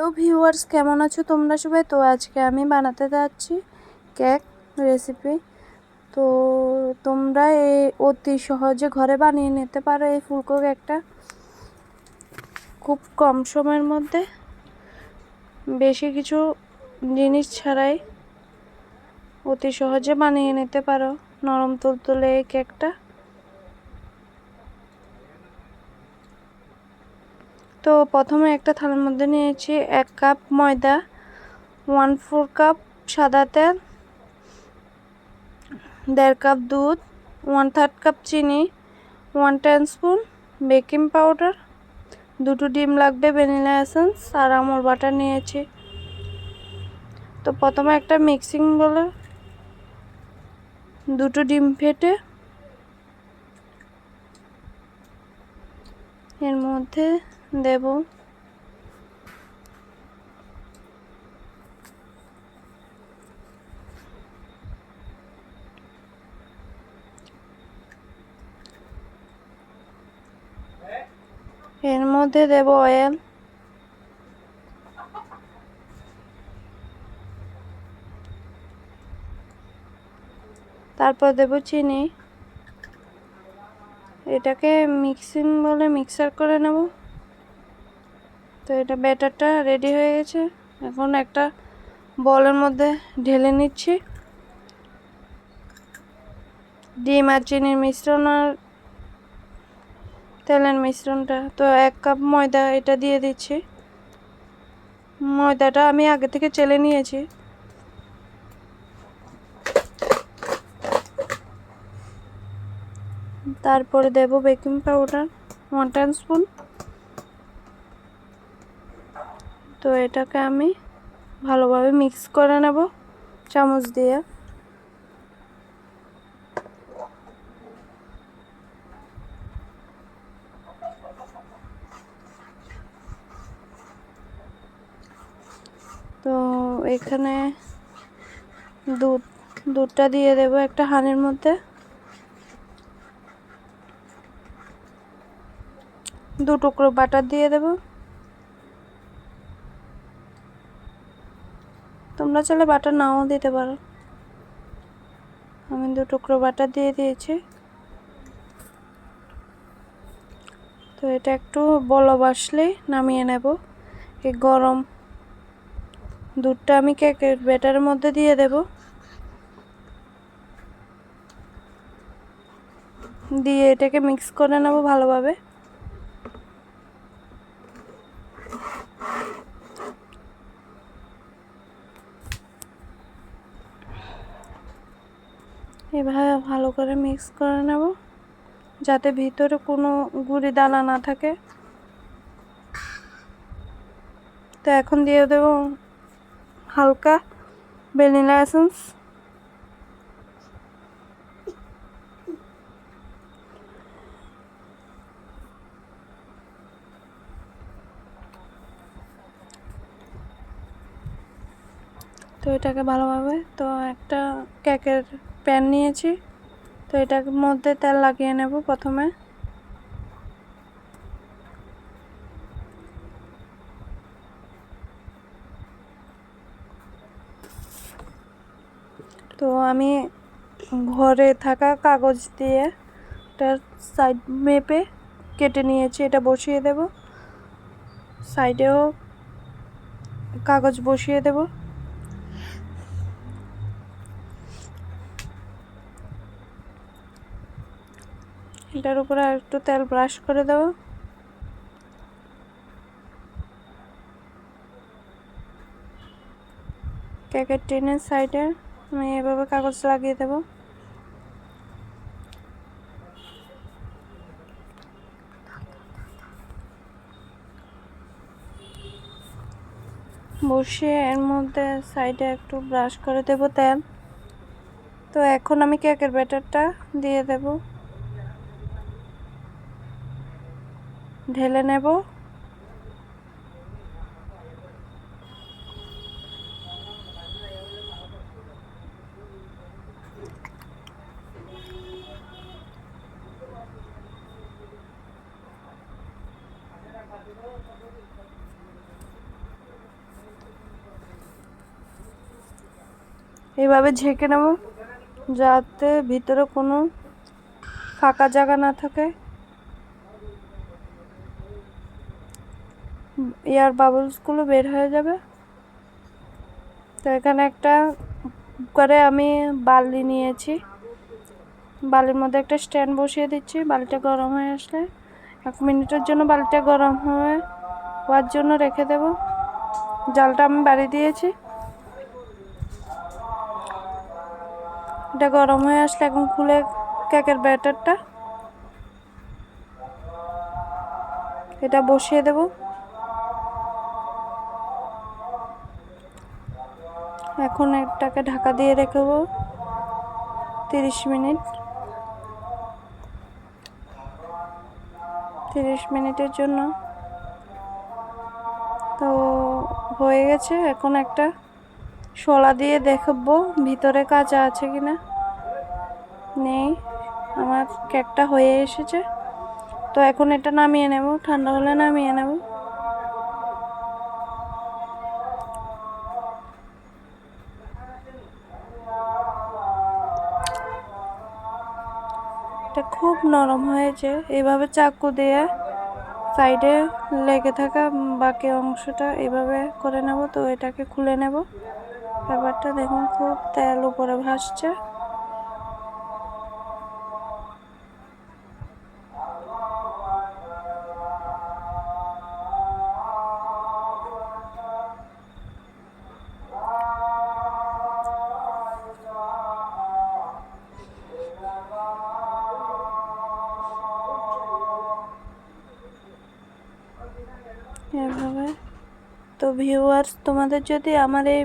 তো ভিউয়ার্স, কেমন আছো তোমরা সবাই? তো আজকে আমি বানাতে যাচ্ছি কেক রেসিপি। তো তোমরা এই অতি সহজে ঘরে বানিয়ে নিতে পারো এই ফুলকো কেকটা, খুব কম সময়ের মধ্যে, বেশি কিছু জিনিস ছাড়াই অতি সহজে বানিয়ে নিতে পারো নরম তুলতুলে এই কেকটা। তো প্রথমে একটা থালার মধ্যে নিয়েছি 1 কাপ ময়দা, 1/4 কাপ সাদা তেল, 1.5 কাপ দুধ, 1/3 কাপ চিনি, 1 টিস্পুন বেকিং পাউডার, 2টো ডিম লাগবে, ভ্যানিলা এসেন্স আর আমুল বাটার নিয়েছি। তো প্রথমে একটা মিক্সিং বলে 2টো ডিম ফেটে এর মধ্যে দেব। এর মধ্যে দেব অয়েল, তারপর দেব চিনি। এটাকে মিক্সিং বলে মিক্সার করে নেব। তো এটা ব্যাটারটা রেডি হয়ে গেছে। এখন একটা বলের মধ্যে ঢেলে নিচ্ছি ডিম আর চিনির মিশ্রণ আর তেলের মিশ্রণটা। তো 1 কাপ ময়দা এটা দিয়ে দিচ্ছি। ময়দাটা আমি আগে থেকে চেলে নিয়েছি। তারপরে দেব বেকিং পাউডার 1 টিস্পুন। তো এটাকে আমি ভালোভাবে মিক্স করে নেব চামচ দিয়ে। তো এখানে দুধটা দিয়ে দেব একটা হাঁড়ির মধ্যে। 2 টুকরো বাটার দিয়ে দেব। তোমরা চাইলে বাটার নাও দিতে পারো। আমি 2 টুকরো বাটার দিয়ে দিয়েছি। তো এটা একটু বলক আসলেই নামিয়ে নেব। এই গরম দুধটা আমি কেকের ব্যাটারের মধ্যে দিয়ে দেব। দিয়ে এটাকে মিক্স করে নেব ভালোভাবে। এভাবে ভালো করে মিক্স করে নেব যাতে ভিতরে কোনো গুঁড়ি দানা না থাকে। তো এখন দিয়ে দেব হালকা ভ্যানিলা এসেন্স। তো এটাকে ভালোভাবে, তো একটা কেকের প্যান নিয়েছি। তো এটার মধ্যে তেল লাগিয়ে নেব প্রথমে। তো আমি ঘরে থাকা কাগজ দিয়ে এটার সাইড মেপে কেটে নিয়েছি। এটা বসিয়ে দেব, সাইডেও কাগজ বসিয়ে দেব। এটার উপরে আর একটু তেল ব্রাশ করে দেব। কেকের টিনের সাইডে আমি এভাবে কাগজ লাগিয়ে দেব। বসিয়ে এর মধ্যে সাইডে একটু ব্রাশ করে দেব তেল। তো এখন আমি কেকের ব্যাটারটা দিয়ে দেব, ঢেলে নেব। এইভাবে ঝেঁকে নেব যাতে ভিতরে কোনো ফাঁকা জায়গা না থাকে, এয়ার বাবলসগুলো বের হয়ে যাবে। তো এখানে একটা করে আমি বালি নিয়েছি, বালির মধ্যে একটা স্ট্যান্ড বসিয়ে দিচ্ছি। বালিটা গরম হয়ে আসলে 1 মিনিটের জন্য বালিটা গরম হওয়ার জন্য রেখে দেব। জালটা আমি বাড়িয়ে দিয়েছি। এটা গরম হয়ে আসলে এখন খুলে কেকের ব্যাটারটা এটা বসিয়ে দেব। এখন এটাকে ঢাকা দিয়ে রেখেব 30 মিনিট। 30 মিনিটের জন্য তো হয়ে গেছে। এখন একটা শলা দিয়ে দেখবো ভিতরে কাঁচা আছে কিনা। নেই, আমার কেকটা হয়ে এসেছে। তো এখন এটা নামিয়ে নেব, ঠান্ডা হলে নামিয়ে নেব। এটা খুব নরম হয়েছে। এইভাবে চাকু দিয়ে সাইডে লেগে থাকা বাকি অংশটা এইভাবে করে নেব। তো এটাকে খুলে নেব। ব্যাপারটা দেখুন, খুব তেল উপরে ভাসছে। এভাবে। তো ভিউয়ার্স, তোমাদের যদি আমার এই